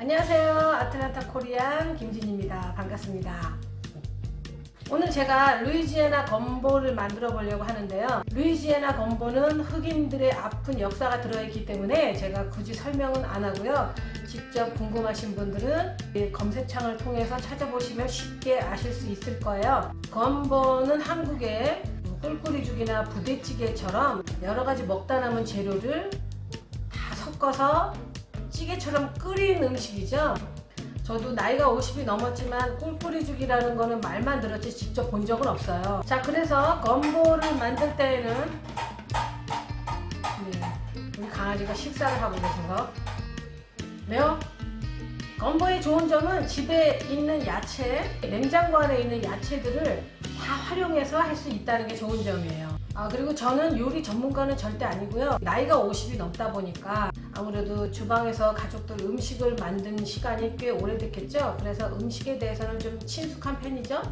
안녕하세요. 아틀란타 코리안 김진입니다. 반갑습니다. 오늘 제가 루이지애나 건보를 만들어 보려고 하는데요. 루이지애나 건보는 흑인들의 아픈 역사가 들어있기 때문에 제가 굳이 설명은 안 하고요. 직접 궁금하신 분들은 검색창을 통해서 찾아보시면 쉽게 아실 수 있을 거예요. 건보는 한국의 꿀꿀이죽이나 부대찌개처럼 여러 가지 먹다 남은 재료를 다 섞어서 찌개처럼 끓인 음식이죠. 저도 나이가 50이 넘었지만 꿀꿀이죽이라는 거는 말만 들었지 직접 본 적은 없어요. 자, 그래서 건보를 만들 때에는 우리 강아지가 식사를 하고 계셔서 매워? 건보의 좋은 점은 집에 있는 야채, 냉장고 안에 있는 야채들을 다 활용해서 할 수 있다는 게 좋은 점이에요. 그리고 저는 요리 전문가는 절대 아니고요. 나이가 50이 넘다 보니까 아무래도 주방에서 가족들 음식을 만든 시간이 꽤 오래됐겠죠. 그래서 음식에 대해서는 좀 친숙한 편이죠.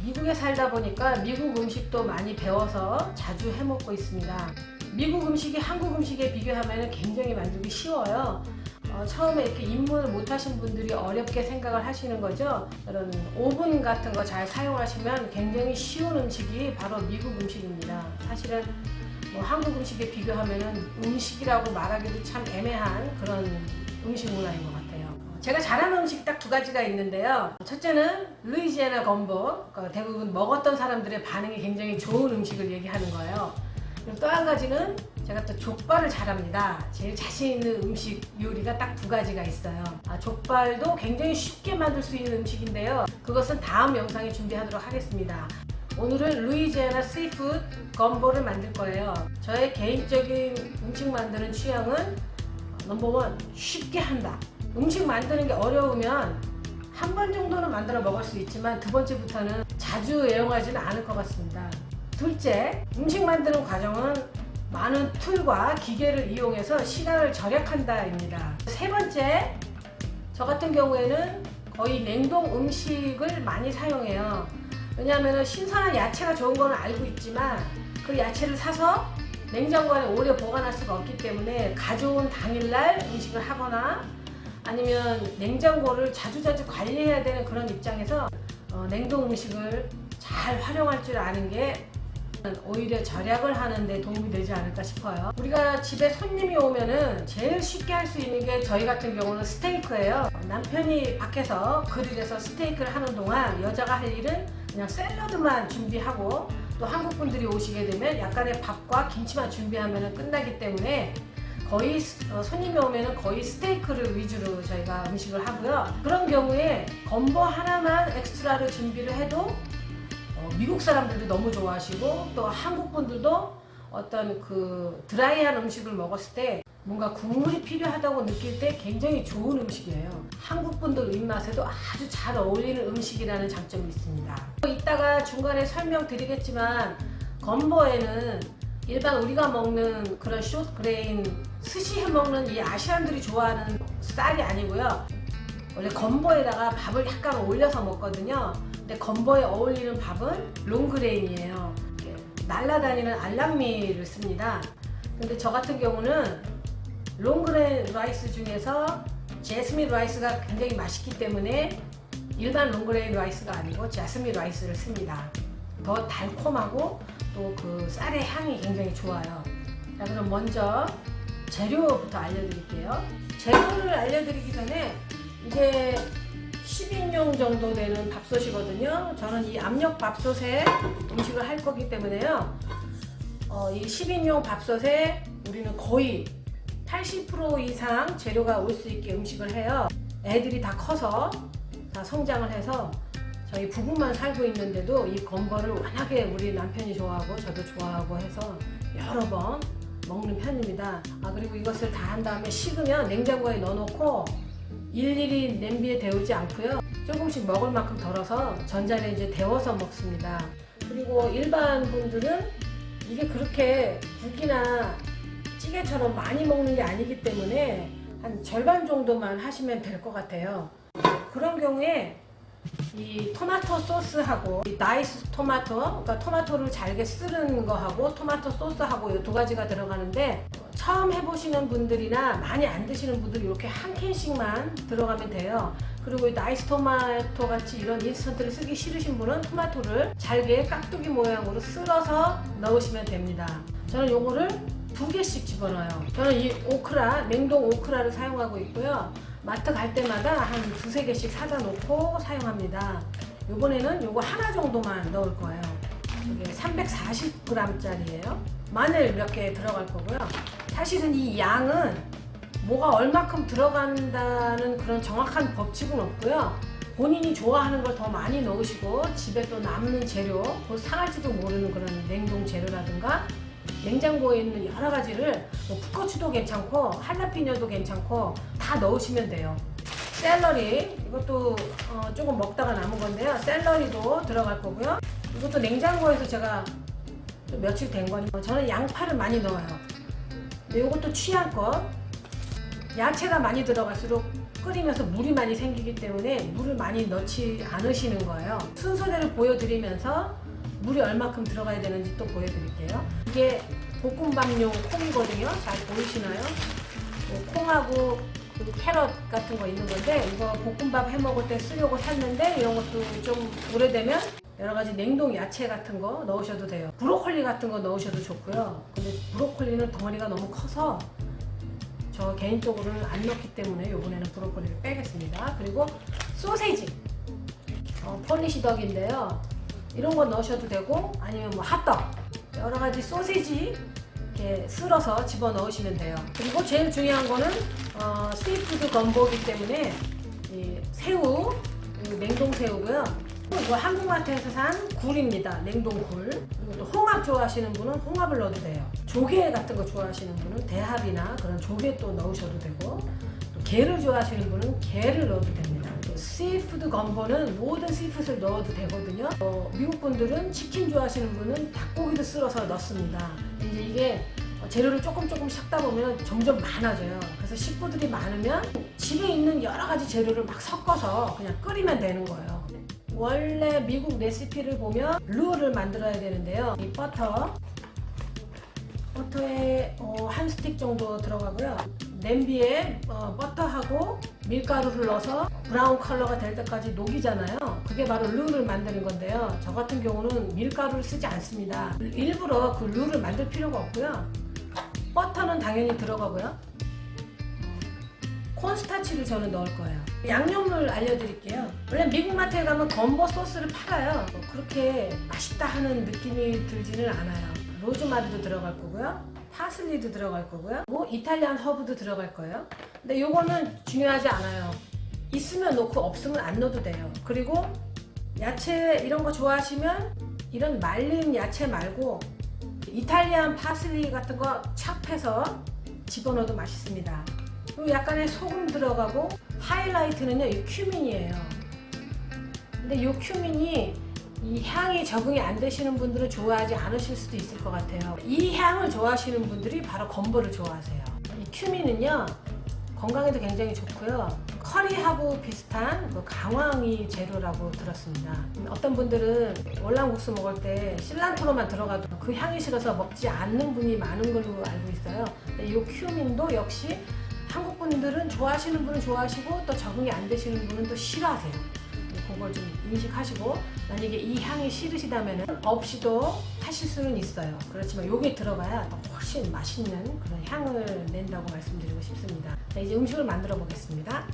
미국에 살다 보니까 미국 음식도 많이 배워서 자주 해먹고 있습니다. 미국 음식이 한국 음식에 비교하면 굉장히 만들기 쉬워요. 처음에 이렇게 입문을 못하신 분들이 어렵게 생각을 하시는 거죠. 이런 오븐 같은 거 잘 사용하시면 굉장히 쉬운 음식이 바로 미국 음식입니다. 사실은 뭐 한국 음식에 비교하면 음식이라고 말하기도 참 애매한 그런 음식 문화인 것 같아요. 제가 잘하는 음식이 딱 두 가지가 있는데요. 첫째는 루이지애나 건보, 대부분 먹었던 사람들의 반응이 굉장히 좋은 음식을 얘기하는 거예요. 그리고 또 한 가지는 제가 또 족발을 잘합니다. 제일 자신 있는 음식 요리가 딱 두 가지가 있어요. 족발도 굉장히 쉽게 만들 수 있는 음식인데요. 그것은 다음 영상에 준비하도록 하겠습니다. 오늘은 루이지애나 시푸드 건보를 만들 거예요. 저의 개인적인 음식 만드는 취향은 넘버원, 쉽게 한다. 음식 만드는 게 어려우면 한 번 정도는 만들어 먹을 수 있지만 두 번째부터는 자주 애용하지는 않을 것 같습니다. 둘째, 음식 만드는 과정은 많은 툴과 기계를 이용해서 시간을 절약한다입니다. 세 번째, 저 같은 경우에는 거의 냉동 음식을 많이 사용해요. 왜냐하면 신선한 야채가 좋은 거는 알고 있지만 그 야채를 사서 냉장고 안에 오래 보관할 수가 없기 때문에 가져온 당일날 음식을 하거나 아니면 냉장고를 자주자주 관리해야 되는 그런 입장에서 냉동 음식을 잘 활용할 줄 아는 게 오히려 절약을 하는데 도움이 되지 않을까 싶어요. 우리가 집에 손님이 오면은 제일 쉽게 할 수 있는 게 저희 같은 경우는 스테이크예요. 남편이 밖에서 그릴에서 스테이크를 하는 동안 여자가 할 일은 그냥 샐러드만 준비하고 또 한국 분들이 오시게 되면 약간의 밥과 김치만 준비하면 끝나기 때문에 거의 손님이 오면은 거의 스테이크를 위주로 저희가 음식을 하고요. 그런 경우에 건보 하나만 엑스트라로 준비를 해도 미국 사람들도 너무 좋아하시고 또 한국 분들도 어떤 그 드라이한 음식을 먹었을 때 뭔가 국물이 필요하다고 느낄 때 굉장히 좋은 음식이에요. 한국 분들 입맛에도 아주 잘 어울리는 음식이라는 장점이 있습니다. 이따가 중간에 설명드리겠지만 건보에는 일반 우리가 먹는 그런 숏그레인 스시 해먹는 이 아시안들이 좋아하는 쌀이 아니고요. 원래 건보에다가 밥을 약간 올려서 먹거든요. 근데 건보에 어울리는 밥은 롱그레인이에요. 날아다니는 알랑미를 씁니다. 근데 저 같은 경우는 롱그레인 라이스 중에서 제스민 라이스가 굉장히 맛있기 때문에 일반 롱그레인 라이스가 아니고 제스민 라이스를 씁니다. 더 달콤하고 또 그 쌀의 향이 굉장히 좋아요. 자, 그럼 먼저 재료부터 알려드릴게요. 재료를 알려드리기 전에 이게 10인용 정도 되는 밥솥이거든요. 저는 이 압력 밥솥에 음식을 할 거기 때문에요. 이 10인용 밥솥에 우리는 거의 80% 이상 재료가 올 수 있게 음식을 해요. 애들이 다 커서 다 성장을 해서 저희 부부만 살고 있는데도 이 건보를 워낙에 우리 남편이 좋아하고 저도 좋아하고 해서 여러 번 먹는 편입니다. 그리고 이것을 다 한 다음에 식으면 냉장고에 넣어놓고 일일이 냄비에 데우지 않고요. 조금씩 먹을 만큼 덜어서 전자레인지에 데워서 먹습니다. 그리고 일반 분들은 이게 그렇게 국이나 찌개처럼 많이 먹는 게 아니기 때문에 한 절반 정도만 하시면 될 것 같아요. 그런 경우에 이 토마토 소스하고 이 다이스 토마토, 그러니까 토마토를 잘게 쓰는 거하고 토마토 소스하고 이 두 가지가 들어가는데 처음 해보시는 분들이나 많이 안 드시는 분들 이렇게 한 캔씩만 들어가면 돼요. 그리고 이 나이스 토마토 같이 이런 인스턴트를 쓰기 싫으신 분은 토마토를 잘게 깍두기 모양으로 쓸어서 넣으시면 됩니다. 저는 요거를 2개씩 집어넣어요. 저는 이 오크라, 냉동 오크라를 사용하고 있고요. 마트 갈 때마다 한 2-3개씩 사다 놓고 사용합니다. 요번에는 요거 하나 정도만 넣을 거예요. 이게 340g짜리예요. 마늘 몇 개 들어갈 거고요. 사실은 이 양은 뭐가 얼마큼 들어간다는 그런 정확한 법칙은 없고요. 본인이 좋아하는 걸 더 많이 넣으시고 집에 또 남는 재료, 곧 상할지도 모르는 그런 냉동 재료라든가 냉장고에 있는 여러 가지를 뭐 풋고추도 괜찮고 할라피뇨도 괜찮고 다 넣으시면 돼요. 샐러리, 이것도 조금 먹다가 남은 건데요. 샐러리도 들어갈 거고요. 이것도 냉장고에서 제가 좀 며칠 된 거니까 저는 양파를 많이 넣어요. 근데 이것도 취향껏. 야채가 많이 들어갈수록 끓이면서 물이 많이 생기기 때문에 물을 많이 넣지 않으시는 거예요. 순서대로 보여드리면서 물이 얼마큼 들어가야 되는지 또 보여드릴게요. 이게 볶음밥용 콩이거든요. 잘 보이시나요? 콩하고 그 캐럿 같은 거 있는 건데 이거 볶음밥 해 먹을 때 쓰려고 샀는데 이런 것도 좀 오래되면 여러 가지 냉동 야채 같은 거 넣으셔도 돼요. 브로콜리 같은 거 넣으셔도 좋고요. 근데 브로콜리는 덩어리가 너무 커서 저 개인적으로는 안 넣기 때문에 이번에는 브로콜리를 빼겠습니다. 그리고 소세지, 폴리시 덕인데요. 이런 거 넣으셔도 되고 아니면 뭐 핫떡, 여러 가지 소세지 이렇게 쓸어서 집어 넣으시면 돼요. 그리고 제일 중요한 거는 시푸드 건보기 때문에 이 새우, 냉동 새우고요. 이거 한국마트에서 산 굴입니다. 냉동 굴. 그리고 또 홍합 좋아하시는 분은 홍합을 넣어도 돼요. 조개 같은 거 좋아하시는 분은 대합이나 그런 조개 또 넣으셔도 되고, 또 게를 좋아하시는 분은 게를 넣어도 됩니다. 또 시푸드 건보는 모든 시푸드를 넣어도 되거든요. 미국 분들은 치킨 좋아하시는 분은 닭고기도 쓸어서 넣습니다. 이제 이게 재료를 조금 섞다 보면 점점 많아져요. 그래서 식구들이 많으면 집에 있는 여러 가지 재료를 막 섞어서 그냥 끓이면 되는 거예요. 원래 미국 레시피를 보면 룰을 만들어야 되는데요. 이 버터에 한 스틱 정도 들어가고요. 냄비에 버터하고 밀가루를 넣어서 브라운 컬러가 될 때까지 녹이잖아요. 그게 바로 룰을 만드는 건데요. 저 같은 경우는 밀가루를 쓰지 않습니다. 일부러 그 룰을 만들 필요가 없고요. 버터는 당연히 들어가고요. 콘스타치를 저는 넣을 거예요. 양념을 알려드릴게요. 원래 미국 마트에 가면 건보 소스를 팔아요. 그렇게 맛있다 하는 느낌이 들지는 않아요. 로즈마리도 들어갈 거고요. 파슬리도 들어갈 거고요. 뭐 이탈리안 허브도 들어갈 거예요. 근데 요거는 중요하지 않아요. 있으면 넣고 없으면 안 넣어도 돼요. 그리고 야채 이런 거 좋아하시면 이런 말린 야채 말고 이탈리안 파슬리 같은 거 찹해서 집어넣어도 맛있습니다. 그리고 약간의 소금 들어가고 하이라이트는요, 이 큐민이에요. 근데 이 큐민이 이 향이 적응이 안 되시는 분들은 좋아하지 않으실 수도 있을 것 같아요. 이 향을 좋아하시는 분들이 바로 건보를 좋아하세요. 이 큐민은요, 건강에도 굉장히 좋고요. 커리하고 비슷한 그 강황이 재료라고 들었습니다. 어떤 분들은 월남국수 먹을 때 실란트로만 들어가도 그 향이 싫어서 먹지 않는 분이 많은 걸로 알고 있어요. 근데 이 큐민도 역시 한국 분들은 좋아하시는 분은 좋아하시고 또 적응이 안 되시는 분은 또 싫어하세요. 그걸 좀 인식하시고, 만약에 이 향이 싫으시다면 없이도 하실 수는 있어요. 그렇지만 이게 들어가야 훨씬 맛있는 그런 향을 낸다고 말씀드리고 싶습니다. 자, 이제 음식을 만들어 보겠습니다.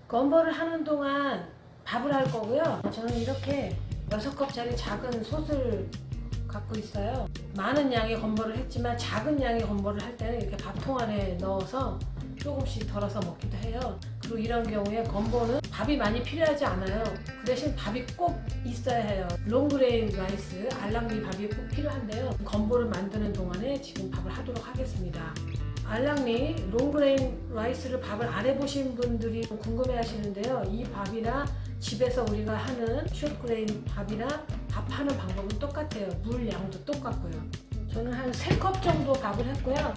건보를 하는 동안 밥을 할 거고요. 저는 이렇게 6컵짜리 작은 솥을 갖고 있어요. 많은 양의 건보를 했지만 작은 양의 건보를 할 때는 이렇게 밥통 안에 넣어서 조금씩 덜어서 먹기도 해요. 그리고 이런 경우에 건보는 밥이 많이 필요하지 않아요. 그 대신 밥이 꼭 있어야 해요. 롱그레인 라이스, 알랑리 밥이 꼭 필요한데요. 건보를 만드는 동안에 지금 밥을 하도록 하겠습니다. 알랑리 롱그레인 라이스를 밥을 안 해보신 분들이 궁금해 하시는데요. 이 밥이나 집에서 우리가 하는 숏그레인 밥이나 밥하는 방법은 똑같아요. 물 양도 똑같고요. 저는 한 3컵 정도 밥을 했고요.